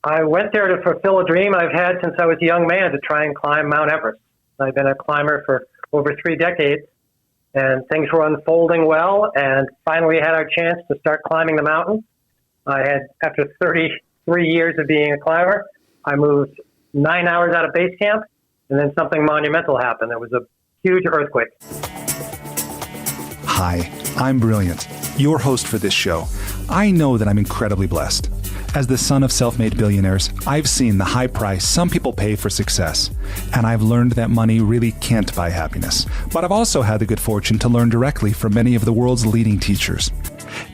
I went there to fulfill a dream I've had since I was a young man to try and climb Mount Everest. I've been a climber for over 3 decades, and things were unfolding well, and finally had our chance to start climbing the mountain. After 33 years of being a climber, I moved 9 hours out of base camp, and then something monumental happened. There was a huge earthquake. Hi, I'm Brilliant, your host for this show. I know that I'm incredibly blessed. As the son of self-made billionaires, I've seen the high price some people pay for success, and I've learned that money really can't buy happiness. But I've also had the good fortune to learn directly from many of the world's leading teachers.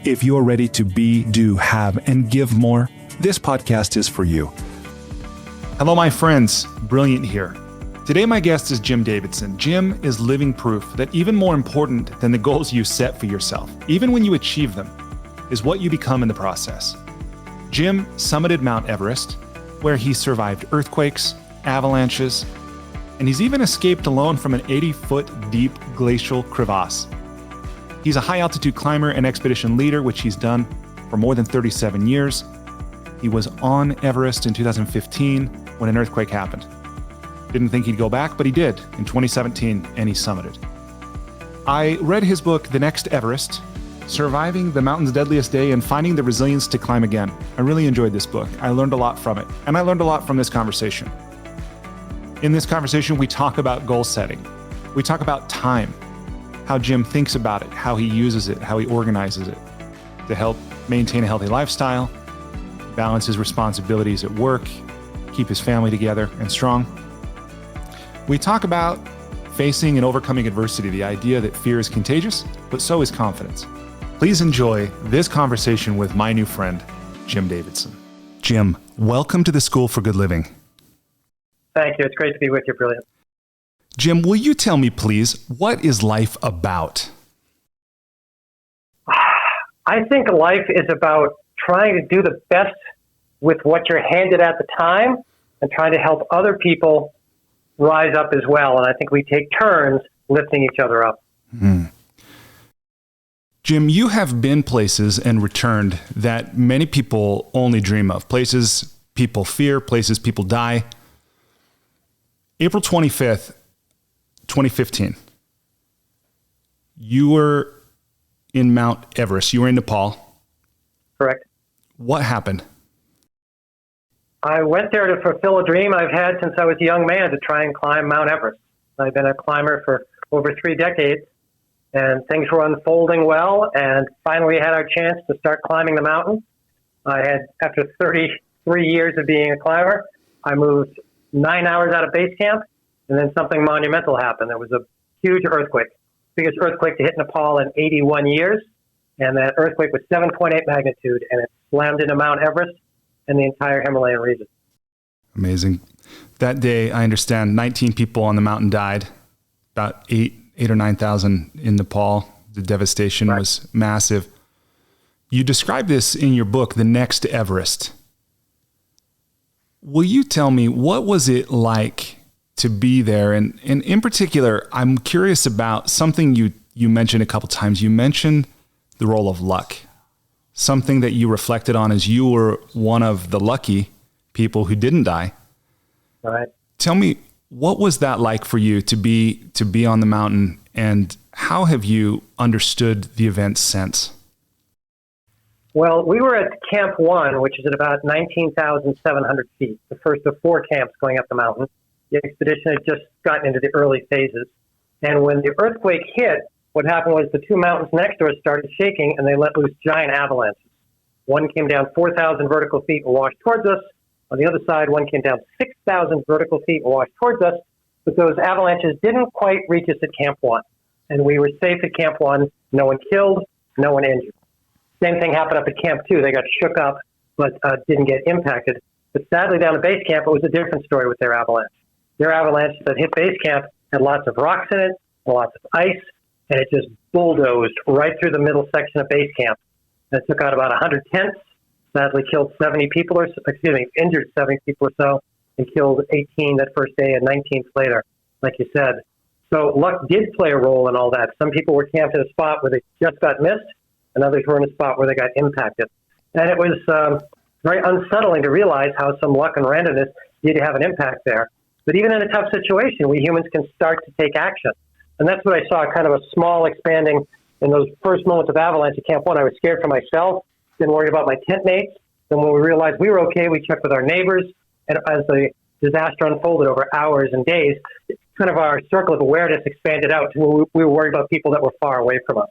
If you're ready to be, do, have, and give more, this podcast is for you. Hello, my friends. Brilliant here. Today, my guest is Jim Davidson. Jim is living proof that even more important than the goals you set for yourself, even when you achieve them, is what you become in the process. Jim summited Mount Everest, where he survived earthquakes, avalanches, and he's even escaped alone from an 80-foot deep glacial crevasse. He's a high-altitude climber and expedition leader, which he's done for more than 37 years. He was on Everest in 2015 when an earthquake happened. Didn't think he'd go back, but he did in 2017, and he summited. I read his book, The Next Everest, Surviving the Mountain's Deadliest Day and Finding the Resilience to Climb Again. I really enjoyed this book. I learned a lot from it, and I learned a lot from this conversation. In this conversation, we talk about goal setting. We talk about time, how Jim thinks about it, how he uses it, how he organizes it to help maintain a healthy lifestyle, balance his responsibilities at work, keep his family together and strong. We talk about facing and overcoming adversity, the idea that fear is contagious, but so is confidence. Please enjoy this conversation with my new friend, Jim Davidson. Jim, welcome to the School for Good Living. Thank you. It's great to be with you, Brilliant. Jim, will you tell me, please, what is life about? I think life is about trying to do the best with what you're handed at the time and trying to help other people rise up as well. And I think we take turns lifting each other up. Jim, you have been places and returned that many people only dream of. Places people fear, places people die. April 25th, 2015, you were in Mount Everest. You were in Nepal. Correct. What happened? I went there to fulfill a dream I've had since I was a young man to try and climb Mount Everest. I've been a climber for over 3 decades, and things were unfolding well, and finally had our chance to start climbing the mountain. After 33 years of being a climber, I moved 9 hours out of base camp, and then something monumental happened. There was a huge earthquake, biggest earthquake to hit Nepal in 81 years, and that earthquake was 7.8 magnitude, and it slammed into Mount Everest and the entire Himalayan region. Amazing. That day, I understand 19 people on the mountain died, about 8 or 9,000 in Nepal. The devastation was massive. You describe this in your book, The Next Everest. Will you tell me, what was it like to be there? And in particular, I'm curious about something you mentioned a couple times. You mentioned the role of luck, something that you reflected on as you were one of the lucky people who didn't die. Right. Tell me, what was that like for you to be on the mountain, and how have you understood the events since? Well, we were at Camp 1, which is at about 19,700 feet, the first of 4 camps going up the mountain. The expedition had just gotten into the early phases. And when the earthquake hit, what happened was the 2 mountains next to us started shaking, and they let loose giant avalanches. One came down 4,000 vertical feet and washed towards us. On the other side, one came down 6,000 vertical feet and washed towards us, but those avalanches didn't quite reach us at Camp 1. And we were safe at Camp 1, no one killed, no one injured. Same thing happened up at Camp 2. They got shook up, but didn't get impacted. But sadly, down at base camp, it was a different story with their avalanche. Their avalanche that hit base camp had lots of rocks in it, lots of ice, and it just bulldozed right through the middle section of base camp. And it took out about 100 tents, sadly killed 70 people injured 70 people or so, and killed 18 that first day and 19 later, like you said. So luck did play a role in all that. Some people were camped in a spot where they just got missed, and others were in a spot where they got impacted. And it was very unsettling to realize how some luck and randomness did have an impact there. But even in a tough situation, we humans can start to take action. And that's what I saw, kind of a small expanding in those first moments of avalanche at Camp 1. I was scared for myself, didn't worry about my tent mates. Then when we realized we were okay, we checked with our neighbors. And as the disaster unfolded over hours and days, kind of our circle of awareness expanded out to where we were worried about people that were far away from us.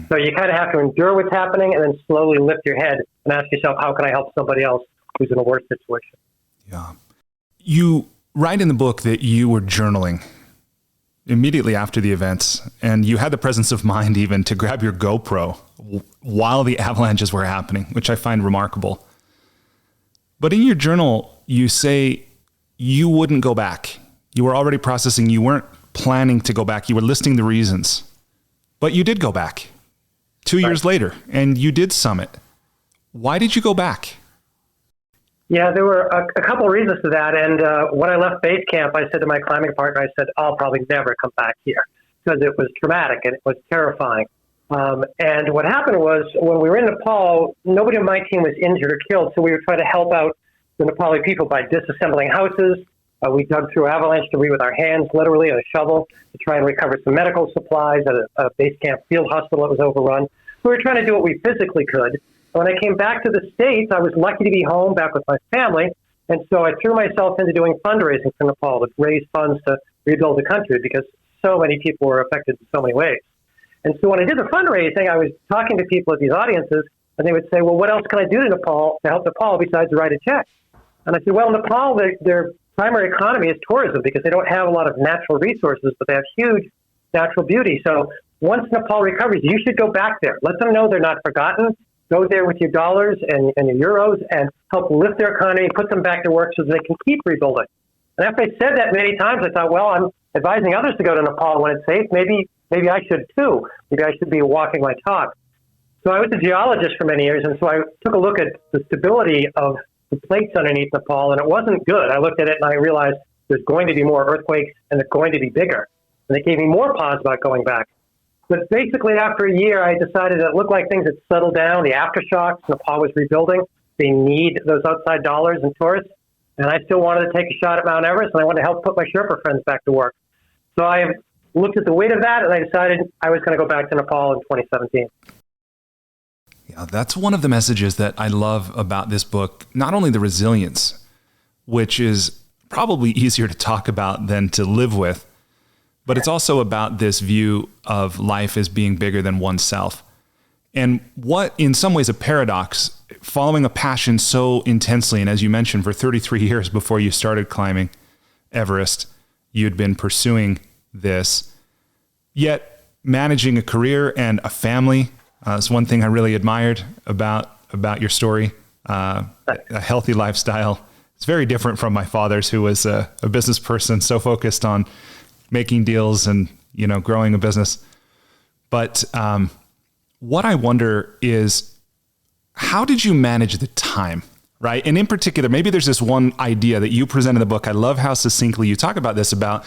So you kind of have to endure what's happening and then slowly lift your head and ask yourself, how can I help somebody else who's in a worse situation? Yeah. You write in the book that you were journaling immediately after the events, and you had the presence of mind even to grab your GoPro while the avalanches were happening, which I find remarkable. But in your journal, you say you wouldn't go back. You were already processing. You weren't planning to go back. You were listing the reasons. But you did go back 2 years later, and you did summit. Why did you go back? Yeah, there were a couple of reasons to that. And when I left base camp, I said to my climbing partner, I said, I'll probably never come back here because it was traumatic and it was terrifying. And what happened was when we were in Nepal, nobody on my team was injured or killed. So we were trying to help out the Nepali people by disassembling houses. We dug through avalanche debris with our hands, literally, and a shovel to try and recover some medical supplies at a base camp field hospital that was overrun. We were trying to do what we physically could. When I came back to the States, I was lucky to be home back with my family. And so I threw myself into doing fundraising for Nepal to raise funds to rebuild the country because so many people were affected in so many ways. And so when I did the fundraising, I was talking to people at these audiences, and they would say, well, what else can I do to Nepal to help Nepal besides write a check? And I said, well, Nepal, their primary economy is tourism because they don't have a lot of natural resources, but they have huge natural beauty. So once Nepal recovers, you should go back there. Let them know they're not forgotten. Go there with your dollars and your euros and help lift their economy, put them back to work so that they can keep rebuilding. And after I said that many times, I thought, well, I'm advising others to go to Nepal when it's safe. Maybe I should too. Maybe I should be walking my talk. So I was a geologist for many years, and so I took a look at the stability of the plates underneath Nepal, and it wasn't good. I looked at it and I realized there's going to be more earthquakes and they're going to be bigger. And it gave me more pause about going back. But basically, after a year, I decided it looked like things had settled down. The aftershocks, Nepal was rebuilding. They need those outside dollars and tourists. And I still wanted to take a shot at Mount Everest, and I wanted to help put my Sherpa friends back to work. So I looked at the weight of that, and I decided I was going to go back to Nepal in 2017. Yeah, that's one of the messages that I love about this book. Not only the resilience, which is probably easier to talk about than to live with, but it's also about this view of life as being bigger than oneself. And what, in some ways, a paradox, following a passion so intensely, and as you mentioned, for 33 years before you started climbing Everest, you'd been pursuing this, yet managing a career and a family. It's one thing I really admired about your story, a healthy lifestyle. It's very different from my father's, who was a business person, so focused on making deals and, growing a business. But what I wonder is, how did you manage the time, right? And in particular, maybe there's this one idea that you present in the book. I love how succinctly you talk about this, about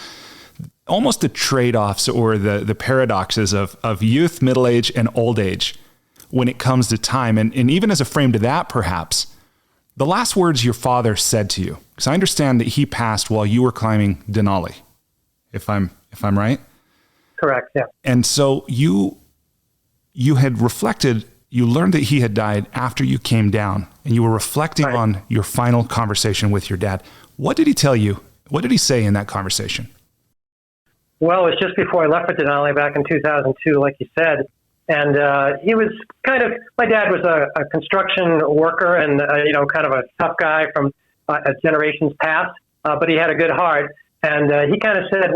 almost the trade-offs or the paradoxes of youth, middle age, and old age when it comes to time. And even as a frame to that, perhaps, the last words your father said to you, because I understand that he passed while you were climbing Denali, if I'm right? Correct, yeah. And so you had reflected, you learned that he had died after you came down, and you were reflecting on your final conversation with your dad. What did he tell you? What did he say in that conversation? Well, it was just before I left for Denali back in 2002, like you said. And he was my dad was a construction worker and, kind of a tough guy from generations past, but he had a good heart. And he kind of said,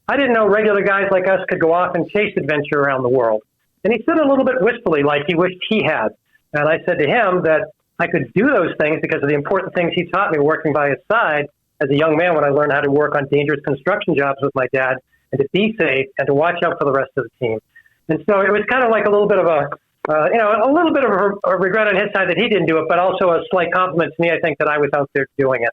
I didn't know regular guys like us could go off and chase adventure around the world. And he said a little bit wistfully, like he wished he had. And I said to him that I could do those things because of the important things he taught me working by his side as a young man when I learned how to work on dangerous construction jobs with my dad and to be safe and to watch out for the rest of the team. And so it was kind of like a little bit of a regret on his side that he didn't do it, but also a slight compliment to me, I think, that I was out there doing it.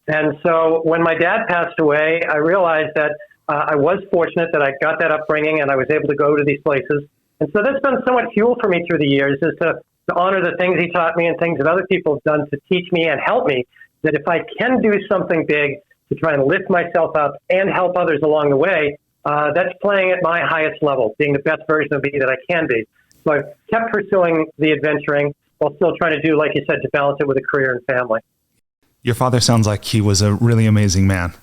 And so when my dad passed away, I realized that I was fortunate that I got that upbringing and I was able to go to these places. And so that's been somewhat fuel for me through the years, is to to honor the things he taught me and things that other people have done to teach me and help me, that if I can do something big to try and lift myself up and help others along the way, that's playing at my highest level, being the best version of me that I can be. So I've kept pursuing the adventuring while still trying to do, like you said, to balance it with a career and family. Your father sounds like he was a really amazing man.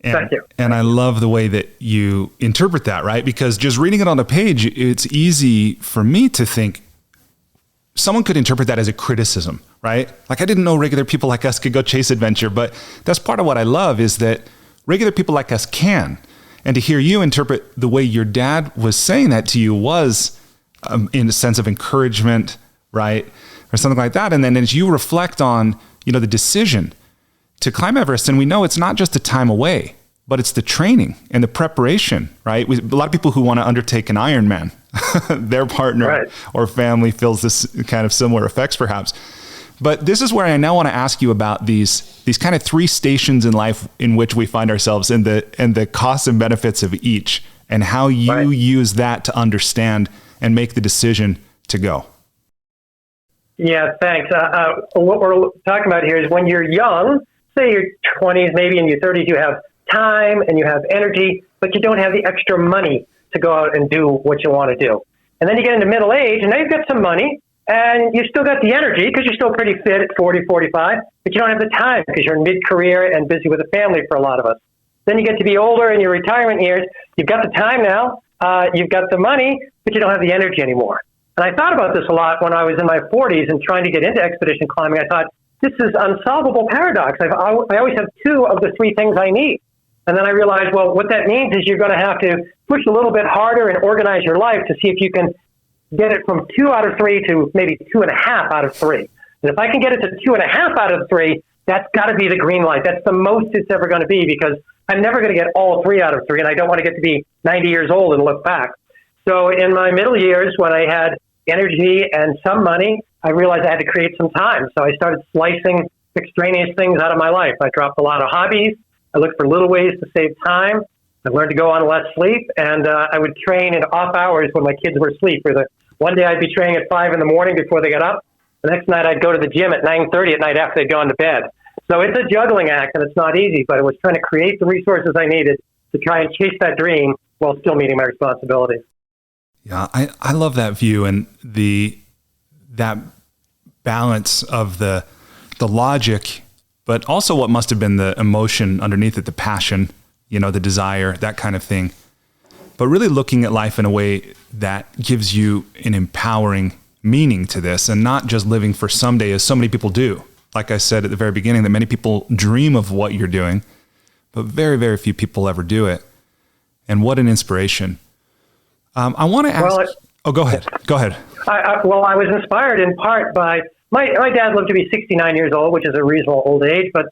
Thank you. And I love the way that you interpret that, right? Because just reading it on a page, it's easy for me to think someone could interpret that as a criticism, right? Like, I didn't know regular people like us could go chase adventure, but that's part of what I love, is that regular people like us can. And to hear you interpret the way your dad was saying that to you was in a sense of encouragement, right? Or something like that. And then as you reflect on, the decision to climb Everest, and we know it's not just the time away, but it's the training and the preparation, right? A lot of people who want to undertake an Ironman, their partner or family feels this kind of similar effects perhaps. But this is where I now want to ask you about these kind of three stations in life in which we find ourselves, and the costs and benefits of each, and how you use that to understand and make the decision to go. Yeah, thanks. What we're talking about here is when you're young, say your 20s maybe, in your 30s, you have time and you have energy, but you don't have the extra money to go out and do what you want to do. And then you get into middle age, and now you've got some money, and you still got the energy because you're still pretty fit at 40, 45, but you don't have the time because you're in mid-career and busy with a family for a lot of us. Then you get to be older in your retirement years. You've got the time now, you've got the money, but you don't have the energy anymore. And I thought about this a lot when I was in my 40s and trying to get into expedition climbing. I thought, this is unsolvable paradox. I always have two of the three things I need. And then I realized, well, what that means is you're going to have to push a little bit harder and organize your life to see if you can get it from 2 out of 3 to maybe 2.5 out of 3. And if I can get it to 2.5 out of 3, that's got to be the green light. That's the most it's ever going to be, because I'm never going to get all 3 out of 3, and I don't want to get to be 90 years old and look back. So in my middle years, when I had energy and some money, I realized I had to create some time. So I started slicing extraneous things out of my life. I dropped a lot of hobbies. I looked for little ways to save time. I learned to go on less sleep, and I would train in off hours when my kids were asleep. One day I'd be training at 5 in the morning before they got up. The next night I'd go to the gym at 9:30 at night after they'd gone to bed. So it's a juggling act, and it's not easy, but it was trying to create the resources I needed to try and chase that dream while still meeting my responsibilities. Yeah, I love that view, and that balance of the logic, but also what must have been the emotion underneath it, the passion, the desire, that kind of thing. But really looking at life in a way that gives you an empowering meaning to this, and not just living for someday as so many people do. Like I said at the very beginning, that many people dream of what you're doing, but very, very few people ever do it. And what an inspiration. I want to ask... go ahead. Go ahead. I was inspired in part by... My dad lived to be 69 years old, which is a reasonable old age, but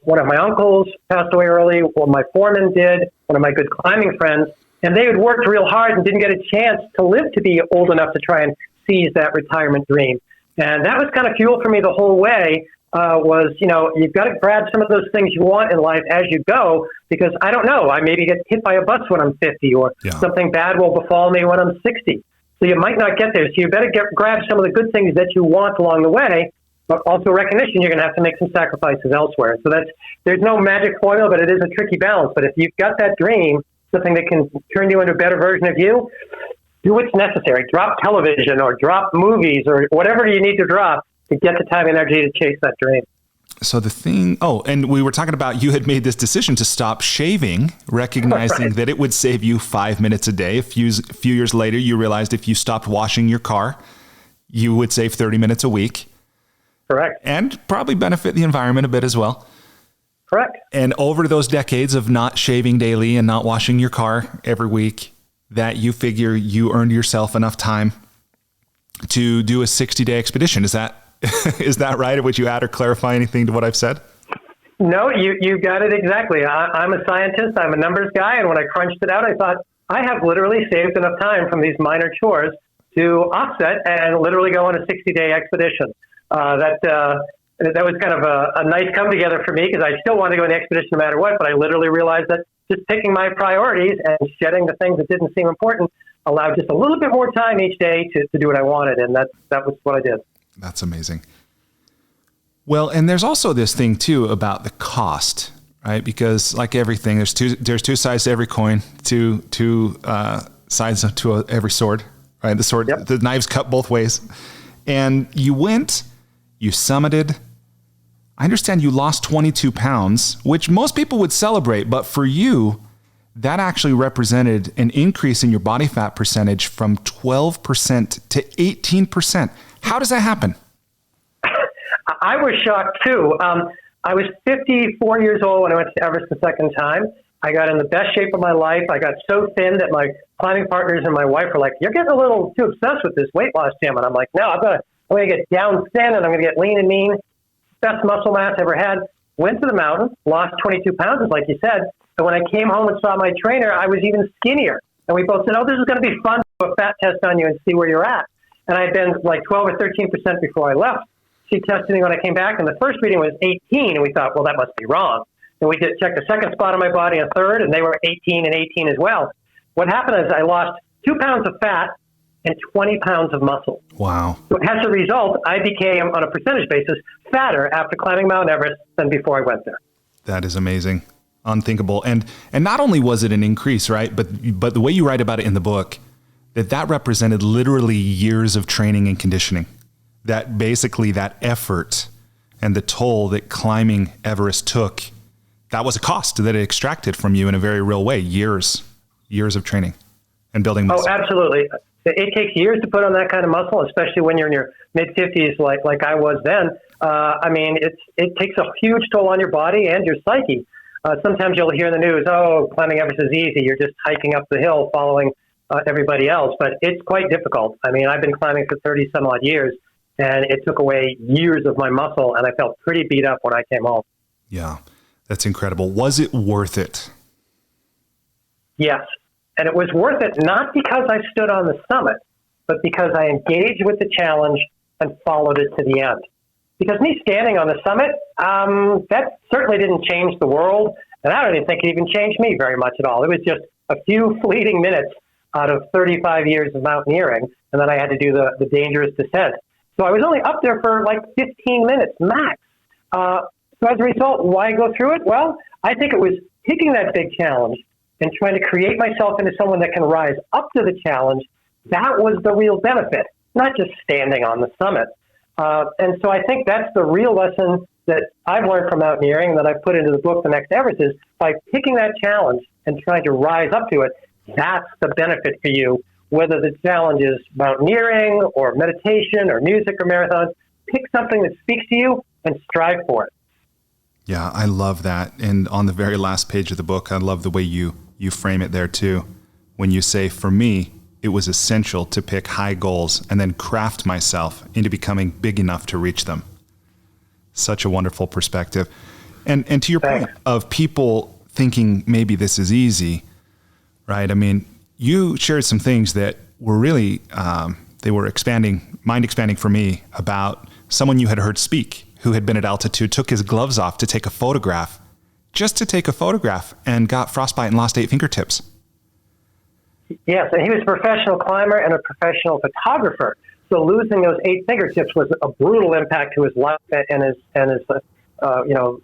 one of my uncles passed away early. One of my foremen did. One of my good climbing friends. And they had worked real hard and didn't get a chance to live to be old enough to try and seize that retirement dream. And that was kind of fuel for me the whole way, you've got to grab some of those things you want in life as you go, because I don't know, I maybe get hit by a bus when I'm 50, or something bad will befall me when I'm 60. So you might not get there. So you better grab some of the good things that you want along the way, but also recognition you're going to have to make some sacrifices elsewhere. So there's no magic formula, but it is a tricky balance. But if you've got that dream, something that can turn you into a better version of you, do what's necessary. Drop television or drop movies or whatever you need to drop to get the time and energy to chase that dream. So and we were talking about, you had made this decision to stop shaving, recognizing that it would save you 5 minutes a day. A few years later, you realized if you stopped washing your car, you would save 30 minutes a week. Correct. And probably benefit the environment a bit as well. Correct. And over those decades of not shaving daily and not washing your car every week, that you figure you earned yourself enough time to do a 60-day expedition. Is that right? Would you add or clarify anything to what I've said? No, you got it exactly. I'm a scientist. I'm a numbers guy. And when I crunched it out, I thought, I have literally saved enough time from these minor chores to offset and literally go on a 60-day expedition. That was kind of a nice come together for me, because I still wanted to go on the expedition no matter what, but I literally realized that just picking my priorities and shedding the things that didn't seem important allowed just a little bit more time each day to do what I wanted. And that was what I did. That's amazing. Well, and there's also this thing too about the cost, right? Because like everything, there's two sides to every coin, two sides to every sword, right? The sword, the knives cut both ways. And you summited. I understand you lost 22 pounds, which most people would celebrate, but for you, that actually represented an increase in your body fat percentage from 12% to 18%. How does that happen? I was shocked too. I was 54 years old when I went to Everest the second time. I got in the best shape of my life. I got so thin that my climbing partners and my wife were like, "You're getting a little too obsessed with this weight loss, Jim." And I'm like, "No, I'm going to get down thin and I'm going to get lean and mean." Best muscle mass I ever had. Went to the mountain, lost 22 pounds, like you said. And when I came home and saw my trainer, I was even skinnier. And we both said, "Oh, this is going to be fun to do a fat test on you and see where you're at." And I'd been like 12 or 13% before I left. She tested me when I came back, and the first reading was 18, and we thought, well, that must be wrong. And we did check the second spot on my body, a third, and they were 18 and 18 as well. What happened is I lost 2 pounds of fat and 20 pounds of muscle. Wow. So as a result, I became, on a percentage basis, fatter after climbing Mount Everest than before I went there. That is amazing. Unthinkable. And not only was it an increase, right, but the way you write about it in the book, that represented literally years of training and conditioning. That basically that effort and the toll that climbing Everest took, that was a cost that it extracted from you in a very real way. Years of training and building muscle. Oh, absolutely. It takes years to put on that kind of muscle, especially when you're in your mid-50s like I was then. It takes a huge toll on your body and your psyche. Sometimes you'll hear in the news, "Oh, climbing Everest is easy. You're just hiking up the hill following everybody else." But it's quite difficult. I mean, I've been climbing for 30 some odd years, and it took away years of my muscle, and I felt pretty beat up when I came home. Yeah, that's incredible. Was it worth it? Yes. And it was worth it not because I stood on the summit, but because I engaged with the challenge and followed it to the end. Because me standing on the summit, that certainly didn't change the world, and I don't even think it even changed me very much at all. It was just a few fleeting minutes out of 35 years of mountaineering, and then I had to do the dangerous descent. So I was only up there for like 15 minutes max. So as a result, why go through it? Well, I think it was taking that big challenge and trying to create myself into someone that can rise up to the challenge. That was the real benefit, not just standing on the summit. And so I think that's the real lesson that I've learned from mountaineering and that I've put into the book, The Next Everest, is by picking that challenge and trying to rise up to it, that's the benefit for you. Whether the challenge is mountaineering or meditation or music or marathons, pick something that speaks to you and strive for it. Yeah, I love that. And on the very last page of the book, I love the way you frame it there too. When you say, for me, it was essential to pick high goals and then craft myself into becoming big enough to reach them. Such a wonderful perspective. And to your point of people thinking maybe this is easy, right? I mean, you shared some things that were really, they were mind expanding for me about someone you had heard speak who had been at altitude, took his gloves off to take a photograph, just to take a photograph, and got frostbite and lost 8 fingertips. Yes, and he was a professional climber and a professional photographer. So losing those 8 fingertips was a brutal impact to his life and his the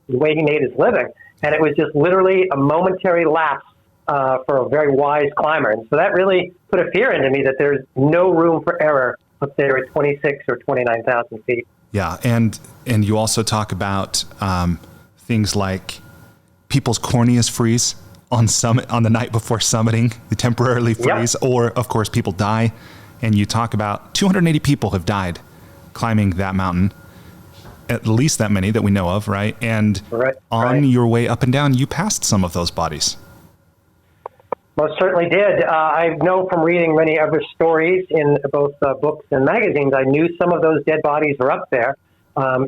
way he made his living. And it was just literally a momentary lapse for a very wise climber. And so that really put a fear into me that there's no room for error up there at 26 or 29,000 feet. Yeah, and you also talk about things like people's corneas freeze on the night before summiting, they temporarily freeze, or of course people die. And you talk about 280 people have died climbing that mountain, at least that many that we know of, right? And on your way up and down, you passed some of those bodies. Most certainly did. I know from reading many Everest stories in both books and magazines, I knew some of those dead bodies are up there.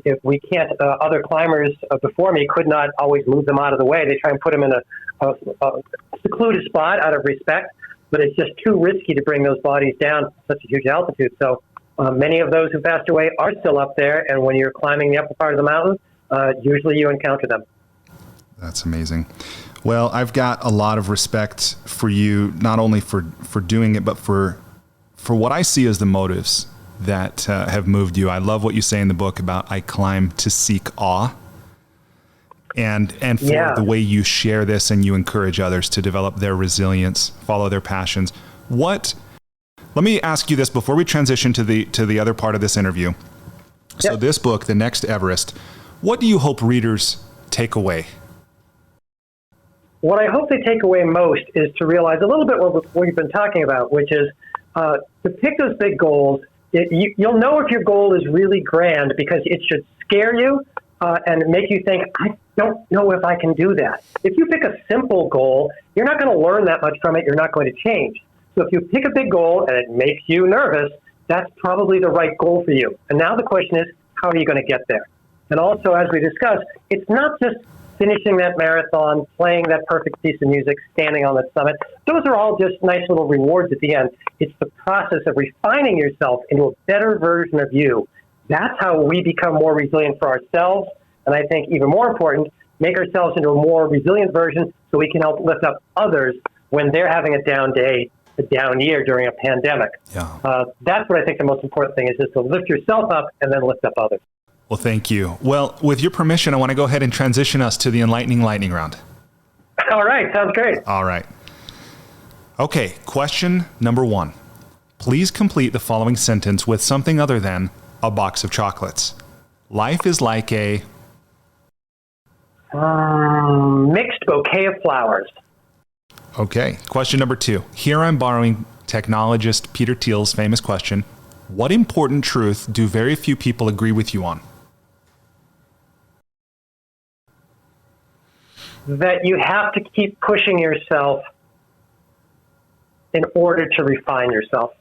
If we can't, other climbers before me could not always move them out of the way. They try and put them in a secluded spot out of respect, but it's just too risky to bring those bodies down to such a huge altitude. So many of those who passed away are still up there, and when you're climbing the upper part of the mountain, usually you encounter them. That's amazing. Well, I've got a lot of respect for you, not only for doing it, but for what I see as the motives that have moved you. I love what you say in the book about I climb to seek awe. And for the way you share this and you encourage others to develop their resilience, follow their passions. Let me ask you this before we transition to the other part of this interview. Yep. So this book, The Next Everest, what do you hope readers take away? What I hope they take away most is to realize a little bit what we've been talking about, which is to pick those big goals. You'll know if your goal is really grand because it should scare you and make you think, I don't know if I can do that. If you pick a simple goal, you're not going to learn that much from it. You're not going to change. So if you pick a big goal and it makes you nervous, that's probably the right goal for you. And now the question is, how are you going to get there? And also, as we discussed, it's not just finishing that marathon, playing that perfect piece of music, standing on that summit. Those are all just nice little rewards at the end. It's the process of refining yourself into a better version of you. That's how we become more resilient for ourselves. And I think even more important, make ourselves into a more resilient version so we can help lift up others when they're having a down day, a down year during a pandemic. Yeah. That's what I think the most important thing is, just to lift yourself up and then lift up others. Well, thank you. Well, with your permission, I want to go ahead and transition us to the enlightening lightning round. All right. Sounds great. All right. Okay. Question number 1. Please complete the following sentence with something other than a box of chocolates. Life is like a... mixed bouquet of flowers. Okay. Question number 2. Here I'm borrowing technologist Peter Thiel's famous question. What important truth do very few people agree with you on? That you have to keep pushing yourself in order to refine yourself.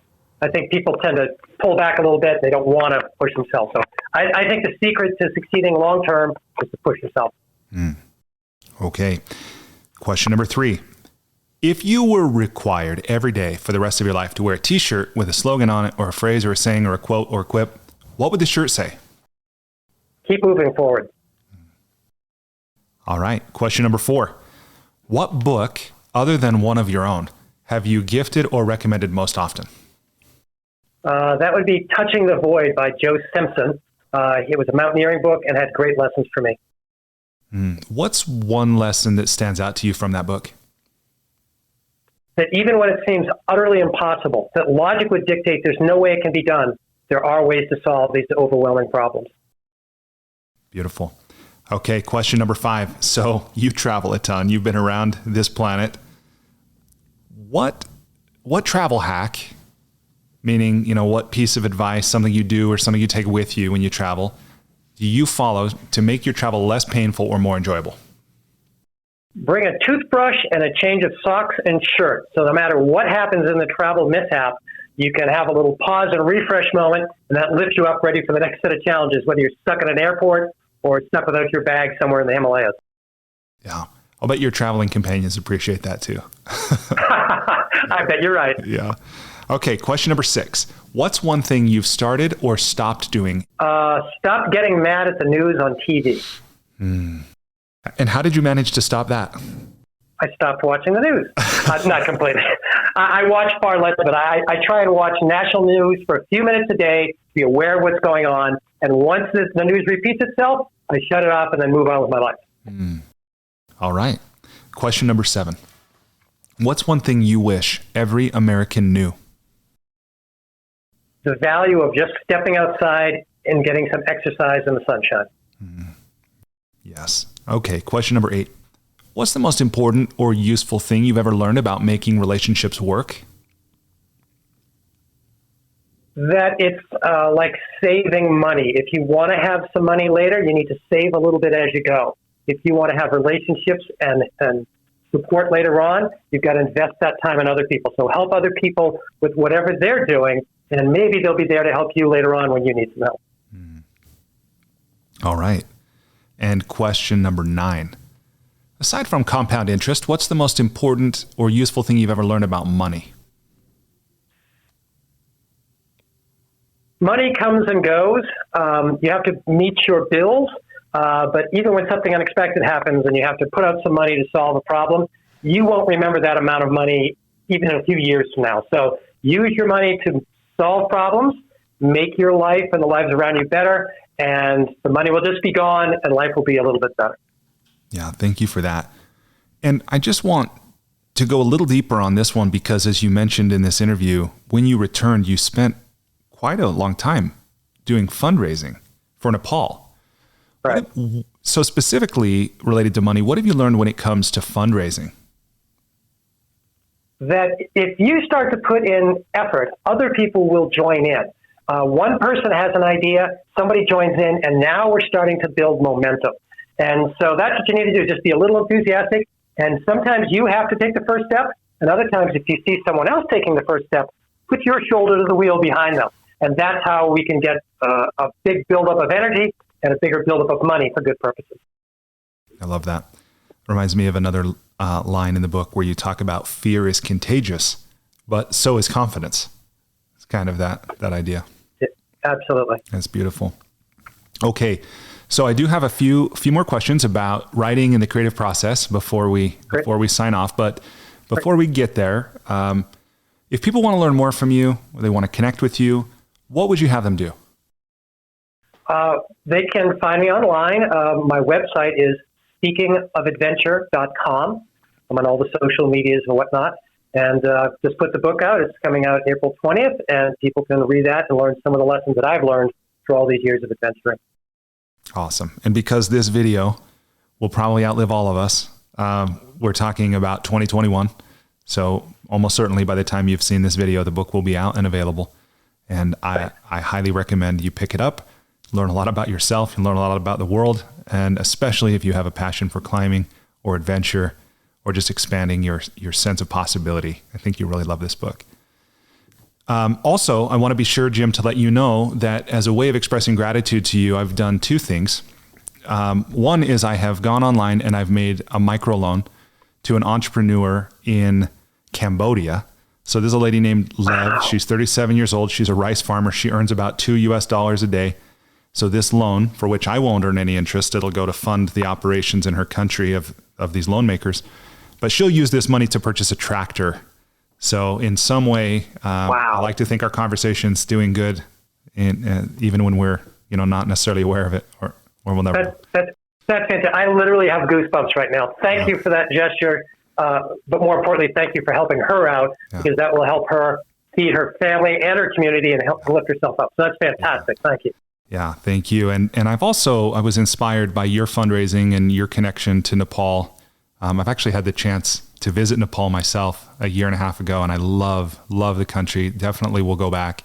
I think people tend to pull back a little bit. They don't want to push themselves. So I think the secret to succeeding long term is to push yourself. Okay. Question number 3. If you were required every day for the rest of your life to wear a T-shirt with a slogan on it or a phrase or a saying or a quote or a quip, what would the shirt say? Keep moving forward. All right. Question number 4. What book, other than one of your own, have you gifted or recommended most often? That would be Touching the Void by Joe Simpson. It was a mountaineering book and had great lessons for me. What's one lesson that stands out to you from that book? That even when it seems utterly impossible, that logic would dictate there's no way it can be done, there are ways to solve these overwhelming problems. Beautiful. Okay, question number 5. So you travel a ton. You've been around this planet. What travel hack, meaning, what piece of advice, something you do or something you take with you when you travel, do you follow to make your travel less painful or more enjoyable? Bring a toothbrush and a change of socks and shirt. So no matter what happens in the travel mishap, you can have a little pause and refresh moment, and that lifts you up ready for the next set of challenges, whether you're stuck at an airport or stuck without your bag somewhere in the Himalayas. Yeah. I'll bet your traveling companions appreciate that too. I bet you're right. Yeah. Okay. Question number 6. What's one thing you've started or stopped doing? Stop getting mad at the news on TV. And how did you manage to stop that? I stopped watching the news. Not completely. I watch far less, but I try and watch national news for a few minutes a day, be aware of what's going on. And once the news repeats itself, I shut it off and then move on with my life. All right. Question number 7. What's one thing you wish every American knew? The value of just stepping outside and getting some exercise in the sunshine. Yes. Okay. Question number 8. What's the most important or useful thing you've ever learned about making relationships work? That it's like saving money. If you want to have some money later, you need to save a little bit as you go. If you want to have relationships and support later on, you've got to invest that time in other people. So help other people with whatever they're doing, and maybe they'll be there to help you later on when you need some help. All right. And question number 9. Aside from compound interest, what's the most important or useful thing you've ever learned about money? Money comes and goes. You have to meet your bills. But even when something unexpected happens and you have to put out some money to solve a problem, you won't remember that amount of money even in a few years from now. So use your money to solve problems, make your life and the lives around you better, and the money will just be gone and life will be a little bit better. Yeah, thank you for that. And I just want to go a little deeper on this one because, as you mentioned in this interview, when you returned, you spent quite a long time doing fundraising for Nepal. Right. So specifically related to money, what have you learned when it comes to fundraising? That if you start to put in effort, other people will join in. One person has an idea, somebody joins in, and now we're starting to build momentum. And so that's what you need to do, just be a little enthusiastic. And sometimes you have to take the first step, and other times if you see someone else taking the first step, put your shoulder to the wheel behind them. And that's how we can get a big buildup of energy and a bigger buildup of money for good purposes. I love that. Reminds me of another line in the book where you talk about fear is contagious, but so is confidence. It's kind of that idea. Yeah, absolutely. That's beautiful. Okay. So I do have a few more questions about writing and the creative process before we sign off. But before we get there, if people want to learn more from you, or they want to connect with you, what would you have them do? They can find me online. My website is speakingofadventure.com. I'm on all the social medias and whatnot. And just put the book out. It's coming out April 20th, and people can read that and learn some of the lessons that I've learned through all these years of adventuring. Awesome. And because this video will probably outlive all of us, we're talking about 2021. So almost certainly by the time you've seen this video, the book will be out and available. And I highly recommend you pick it up, learn a lot about yourself and learn a lot about the world. And especially if you have a passion for climbing or adventure or just expanding your sense of possibility. I think you really love this book. Also, I want to be sure, Jim, to let you know that as a way of expressing gratitude to you, I've done two things. One is I have gone online and I've made a microloan to an entrepreneur in Cambodia. So there's a lady named Lev. She's 37 years old. She's a rice farmer. She earns about $2 a day. So this loan, for which I won't earn any interest, it'll go to fund the operations in her country of these loan makers. But she'll use this money to purchase a tractor. So in some way, I like to think our conversation's doing good, even when we're not necessarily aware of it, or we'll never. That's fantastic. I literally have goosebumps right now. Thank you for that gesture, but more importantly, thank you for helping her out, because that will help her feed her family and her community and help lift herself up. So that's fantastic. Thank you. Yeah, thank you. And I was inspired by your fundraising and your connection to Nepal. I've actually had the chance to visit Nepal myself a year and a half ago, and I love the country. Definitely will go back.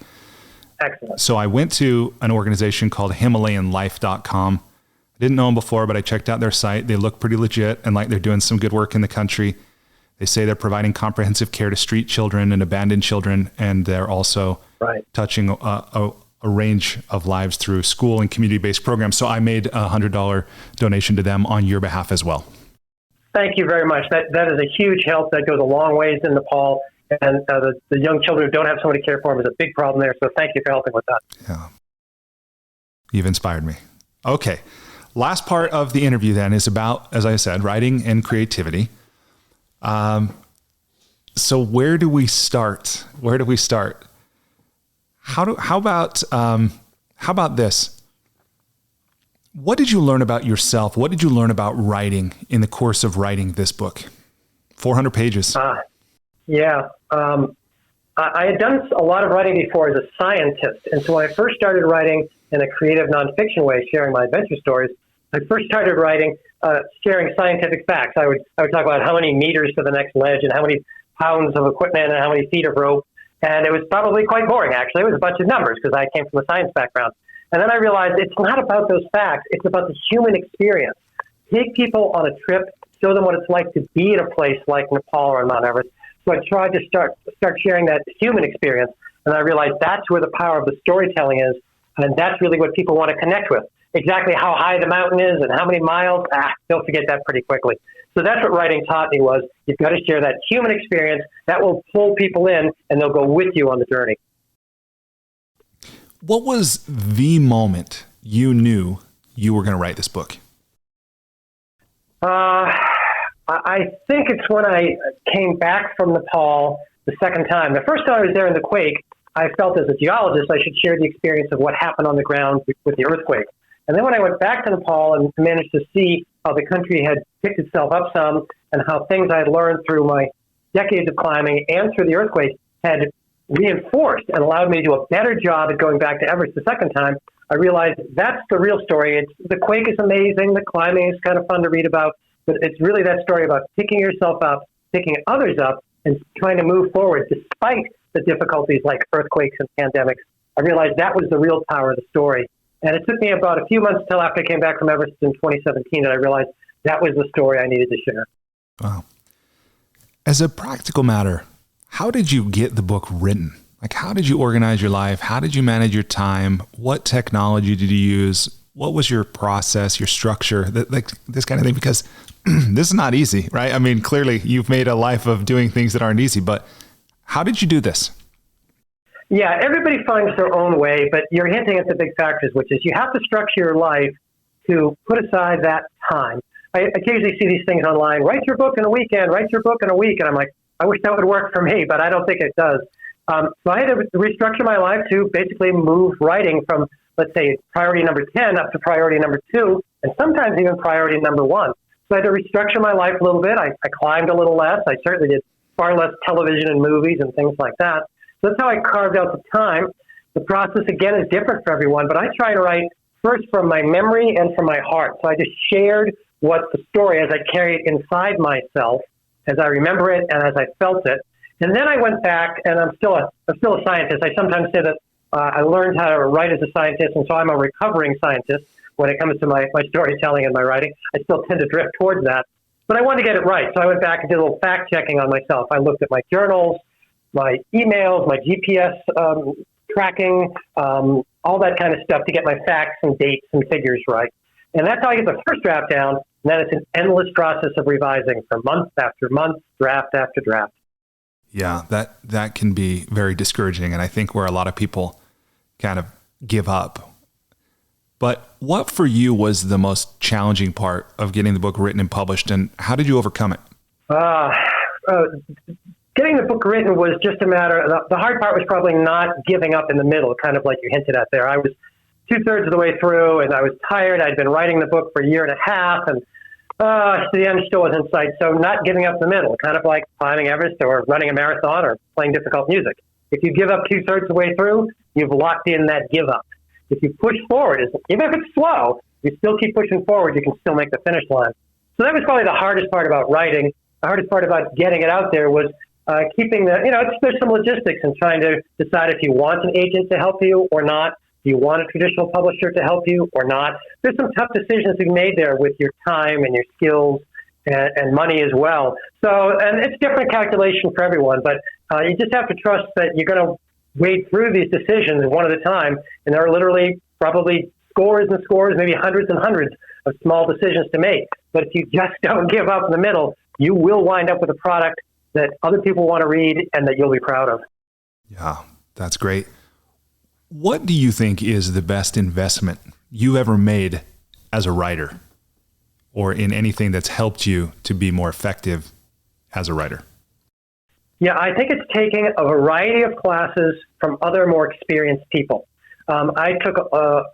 Excellent. So I went to an organization called HimalayanLife.com. I didn't know them before, but I checked out their site. They look pretty legit and like they're doing some good work in the country. They say they're providing comprehensive care to street children and abandoned children, and they're also touching a range of lives through school and community-based programs. So I made a $100 donation to them on your behalf as well. Thank you very much. That is a huge help. That goes a long ways in Nepal. And the young children who don't have somebody to care for them is a big problem there. So thank you for helping with that. Yeah. You've inspired me. Okay. Last part of the interview then is about, as I said, writing and creativity. So where do we start? How about this? What did you learn about yourself? What did you learn about writing in the course of writing this book? 400 pages. I had done a lot of writing before as a scientist. And so when I first started writing in a creative nonfiction way, sharing my adventure stories, I first started writing, sharing scientific facts. I would talk about how many meters to the next ledge and how many pounds of equipment and how many feet of rope. And it was probably quite boring, actually. It was a bunch of numbers because I came from a science background. And then I realized it's not about those facts. It's about the human experience. Take people on a trip, show them what it's like to be in a place like Nepal or Mount Everest. So I tried to start sharing that human experience. And I realized that's where the power of the storytelling is. And that's really what people want to connect with. Exactly how high the mountain is and how many miles, they'll forget that pretty quickly. So that's what writing taught me was you've got to share that human experience that will pull people in and they'll go with you on the journey. What was the moment you knew you were going to write this book? I think it's when I came back from Nepal the second time. The first time I was there in the quake, I felt as a geologist I should share the experience of what happened on the ground with the earthquake. And then when I went back to Nepal and managed to see how the country had picked itself up some and how things I had learned through my decades of climbing and through the earthquake had reinforced and allowed me to do a better job at going back to Everest the second time, I realized that's the real story. The quake is amazing. The climbing is kind of fun to read about. But it's really that story about picking yourself up, picking others up, and trying to move forward despite the difficulties like earthquakes and pandemics. I realized that was the real power of the story. And it took me about a few months till after I came back from Everest in 2017 that I realized that was the story I needed to share. Wow. As a practical matter, how did you get the book written? Like, how did you organize your life? How did you manage your time? What technology did you use? What was your process, your structure, like this kind of thing? Because this is not easy, right? I mean, clearly you've made a life of doing things that aren't easy, but how did you do this? Yeah, everybody finds their own way, but you're hinting at the big factors, which is you have to structure your life to put aside that time. I occasionally see these things online, write your book in a weekend, write your book in a week. And I'm like, I wish that would work for me, but I don't think it does. So I had to restructure my life to basically move writing from, let's say, priority number 10 up to priority number 2, and sometimes even priority number 1. So I had to restructure my life a little bit. I climbed a little less. I certainly did far less television and movies and things like that. So that's how I carved out the time. The process, again, is different for everyone, but I try to write first from my memory and from my heart. So I just shared what the story, as I carry it inside myself, as I remember it and as I felt it. And then I went back, and I'm still a scientist. I sometimes say that I learned how to write as a scientist, and so I'm a recovering scientist when it comes to my storytelling and my writing. I still tend to drift towards that. But I wanted to get it right, so I went back and did a little fact-checking on myself. I looked at my journals, my emails, my GPS tracking, all that kind of stuff to get my facts and dates and figures right. And that's how I get the first draft down, and then it's an endless process of revising for month after month, draft after draft. Yeah, that can be very discouraging, and I think where a lot of people kind of give up. But what for you was the most challenging part of getting the book written and published, and how did you overcome it? Getting the book written was just a matter, the hard part was probably not giving up in the middle, kind of like you hinted at there. I was 2/3 of the way through, and I was tired. I'd been writing the book for a year and a half, and the end still was in sight. So not giving up in the middle, kind of like climbing Everest or running a marathon or playing difficult music. If you give up 2/3 of the way through, you've locked in that give up. If you push forward, even if it's slow, you still keep pushing forward, you can still make the finish line. So that was probably the hardest part about writing. The hardest part about getting it out there was keeping there's some logistics in trying to decide if you want an agent to help you or not. Do you want a traditional publisher to help you or not? There's some tough decisions to be made there with your time and your skills and money as well. So, and it's different calculation for everyone, but you just have to trust that you're going to wade through these decisions one at a time. And there are literally probably scores and scores, maybe hundreds and hundreds of small decisions to make. But if you just don't give up in the middle, you will wind up with a product that other people want to read and that you'll be proud of. Yeah, that's great. What do you think is the best investment you ever made as a writer, or in anything that's helped you to be more effective as a writer? Yeah, I think it's taking a variety of classes from other more experienced people. I took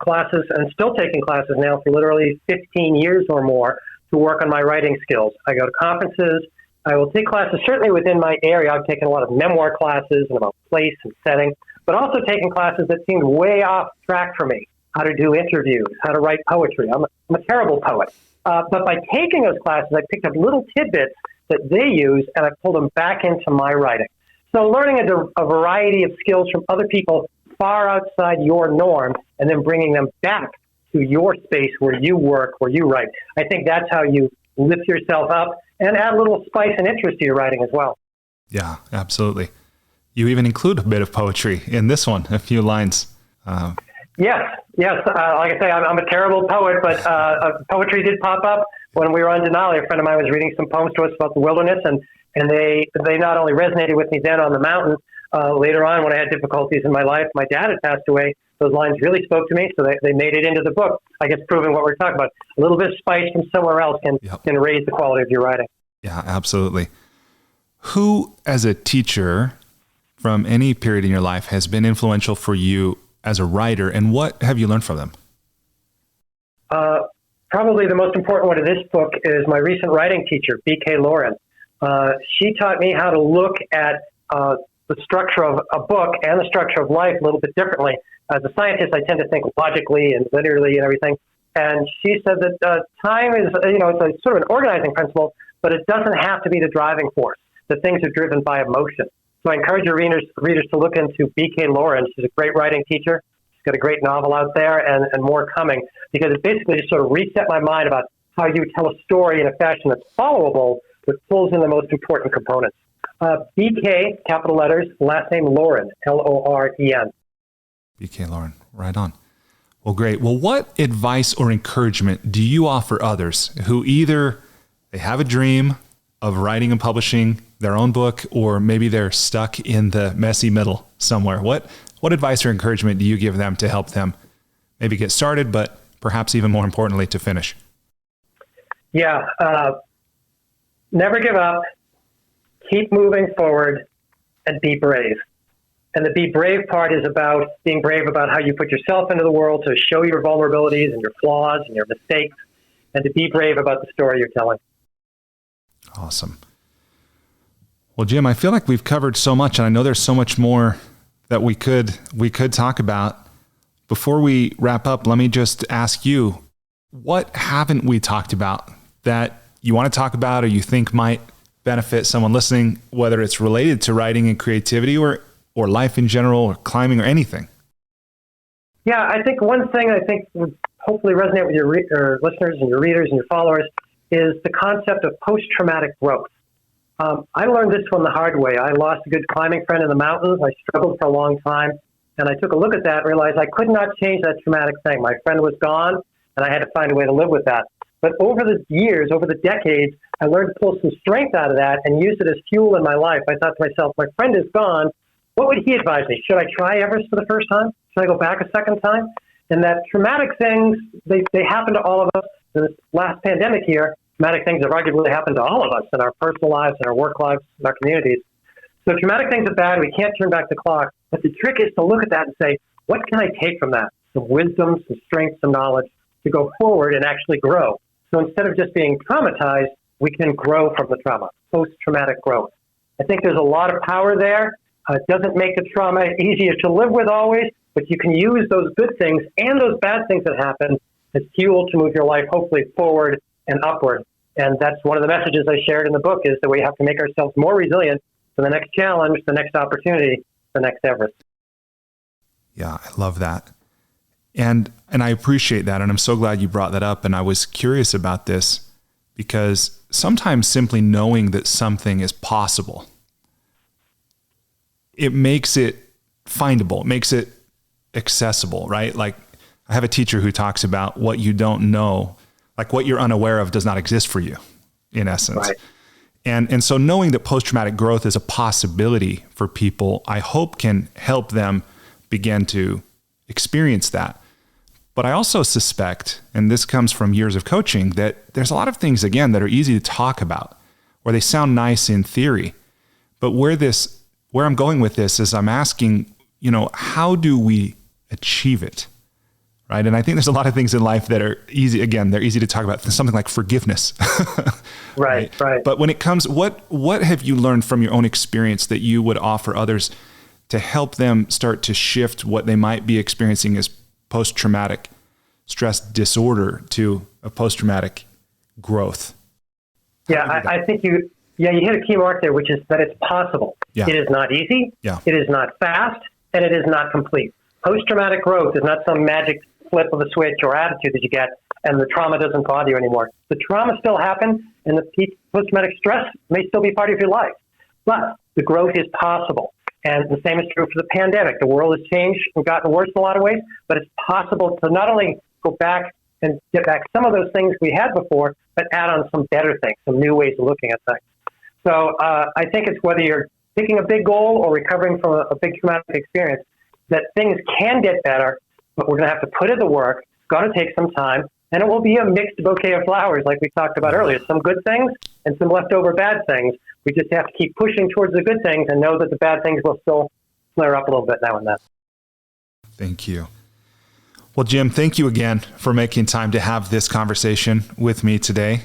classes and still taking classes now for literally 15 years or more to work on my writing skills. I go to conferences. I will take classes certainly within my area. I've taken a lot of memoir classes and about place and setting, but also taking classes that seemed way off track for me. How to do interviews, how to write poetry. I'm a terrible poet. But by taking those classes, I picked up little tidbits that they use, and I pulled them back into my writing. So learning a variety of skills from other people far outside your norm, and then bringing them back to your space where you work, where you write. I think that's how you lift yourself up and add a little spice and interest to your writing as well. Yeah, absolutely. You even include a bit of poetry in this one, a few lines. Yes. Like I say, I'm a terrible poet, but poetry did pop up when we were on Denali. A friend of mine was reading some poems to us about the wilderness, and they not only resonated with me then on the mountain. Later on, when I had difficulties in my life, my dad had passed away. those lines really spoke to me, so they made it into the book, I guess, proving what we're talking about. A little bit of spice from somewhere else can raise the quality of your writing. Yeah, absolutely. Who, as a teacher from any period in your life, has been influential for you as a writer, and what have you learned from them? Probably the most important one of this book is my recent writing teacher, B.K. Lauren. She taught me how to look at the structure of a book and the structure of life a little bit differently. As a scientist, I tend to think logically and linearly and everything. And she said that time is, it's a sort of an organizing principle, but it doesn't have to be the driving force. That things are driven by emotion. So I encourage your readers to look into B.K. Lauren. She's a great writing teacher. She's got a great novel out there and more coming, because it basically just sort of reset my mind about how you tell a story in a fashion that's followable, but pulls in the most important components. BK, capital letters, last name Lauren, Loren. BK Lauren, right on. Well, great. Well, what advice or encouragement do you offer others who either they have a dream of writing and publishing their own book, or maybe they're stuck in the messy middle somewhere? What advice or encouragement do you give them to help them maybe get started, but perhaps even more importantly, to finish? Yeah. Never give up. Keep moving forward and be brave. And the be brave part is about being brave about how you put yourself into the world, to show your vulnerabilities and your flaws and your mistakes, and to be brave about the story you're telling. Awesome. Well, Jim, I feel like we've covered so much, and I know there's so much more that we could talk about. Before we wrap up, let me just ask you, what haven't we talked about that you want to talk about, or you think might benefit someone listening, whether it's related to writing and creativity or life in general, or climbing, or anything? Yeah, I think one thing would hopefully resonate with your listeners and your readers and your followers is the concept of post-traumatic growth. I learned this one the hard way. I lost a good climbing friend in the mountains. I struggled for a long time, and I took a look at that and realized I could not change that traumatic thing. My friend was gone, and I had to find a way to live with that. But over the years, over the decades, I learned to pull some strength out of that and use it as fuel in my life. I thought to myself, my friend is gone. What would he advise me? Should I try Everest for the first time? Should I go back a second time? And that traumatic things, they happen to all of us. In this last pandemic year, traumatic things have arguably happened to all of us in our personal lives, in our work lives, in our communities. So traumatic things are bad. We can't turn back the clock. But the trick is to look at that and say, what can I take from that? Some wisdom, some strength, some knowledge to go forward and actually grow. So instead of just being traumatized, we can grow from the trauma, post-traumatic growth. I think there's a lot of power there. It doesn't make the trauma easier to live with always, but you can use those good things and those bad things that happen as fuel to move your life hopefully forward and upward. And that's one of the messages I shared in the book, is that we have to make ourselves more resilient for the next challenge, the next opportunity, the next Everest. Yeah, I love that. And I appreciate that. And I'm so glad you brought that up. And I was curious about this because sometimes simply knowing that something is possible, it makes it findable. It makes it accessible, right? Like, I have a teacher who talks about what you don't know, like what you're unaware of does not exist for you, in essence. Right. And so knowing that post-traumatic growth is a possibility for people, I hope can help them begin to experience that. But I also suspect, and this comes from years of coaching, that there's a lot of things, again, that are easy to talk about, or they sound nice in theory. But where I'm going with this is I'm asking, how do we achieve it? Right. And I think there's a lot of things in life that are easy. Again, they're easy to talk about, something like forgiveness. Right. But when it comes, what have you learned from your own experience that you would offer others to help them start to shift what they might be experiencing as post-traumatic stress disorder to a post-traumatic growth? Yeah, I think you hit a key mark there, which is that it's possible. Yeah. It is not easy. Yeah. It is not fast, and it is not complete. Post-traumatic growth is not some magic flip of a switch or attitude that you get, and the trauma doesn't bother you anymore. The trauma still happens, and the post-traumatic stress may still be part of your life. But the growth is possible. And the same is true for the pandemic. The world has changed and gotten worse in a lot of ways, but it's possible to not only go back and get back some of those things we had before, but add on some better things, some new ways of looking at things. So I think it's whether you're picking a big goal or recovering from a big traumatic experience, that things can get better, but we're going to have to put in the work. It's going to take some time, and it will be a mixed bouquet of flowers like we talked about earlier. Some good things and some leftover bad things. We just have to keep pushing towards the good things and know that the bad things will still flare up a little bit now and then. Thank you. Well, Jim, thank you again for making time to have this conversation with me today.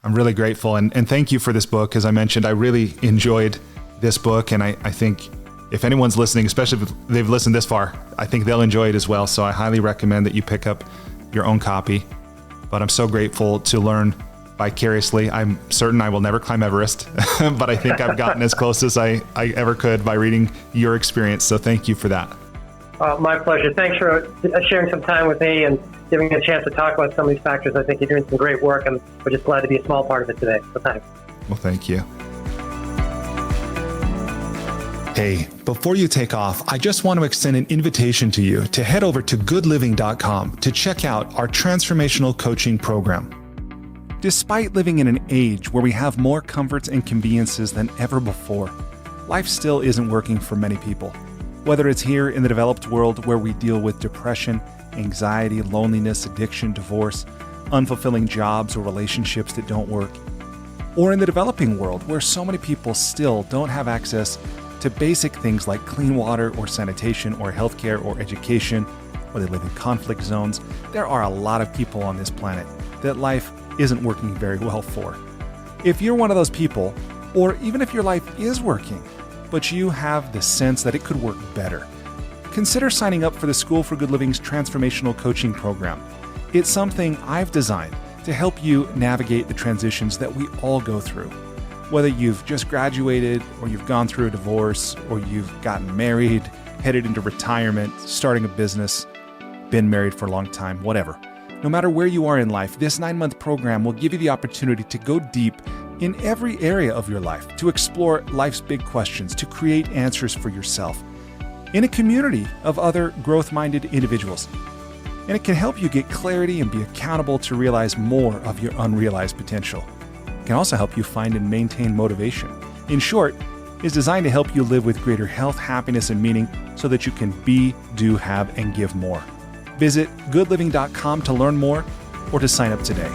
I'm really grateful. And thank you for this book. As I mentioned, I really enjoyed this book. And I think if anyone's listening, especially if they've listened this far, I think they'll enjoy it as well. So I highly recommend that you pick up your own copy. But I'm so grateful to learn vicariously. I'm certain I will never climb Everest, but I think I've gotten as close as I ever could by reading your experience. So thank you for that. My pleasure. Thanks for sharing some time with me and giving me a chance to talk about some of these factors. I think you're doing some great work, and we're just glad to be a small part of it today. So thanks. Well, thank you. Hey, before you take off, I just want to extend an invitation to you to head over to goodliving.com to check out our transformational coaching program. Despite living in an age where we have more comforts and conveniences than ever before, life still isn't working for many people. Whether it's here in the developed world where we deal with depression, anxiety, loneliness, addiction, divorce, unfulfilling jobs or relationships that don't work, or in the developing world where so many people still don't have access to basic things like clean water or sanitation or healthcare or education, or they live in conflict zones, there are a lot of people on this planet that life isn't working very well for. If you're one of those people, or even if your life is working, but you have the sense that it could work better, consider signing up for the School for Good Living's Transformational Coaching Program. It's something I've designed to help you navigate the transitions that we all go through. Whether you've just graduated, or you've gone through a divorce, or you've gotten married, headed into retirement, starting a business, been married for a long time, whatever. No matter where you are in life, this 9-month program will give you the opportunity to go deep in every area of your life, to explore life's big questions, to create answers for yourself in a community of other growth-minded individuals. And it can help you get clarity and be accountable to realize more of your unrealized potential. It can also help you find and maintain motivation. In short, it's designed to help you live with greater health, happiness, and meaning so that you can be, do, have, and give more. Visit goodliving.com to learn more or to sign up today.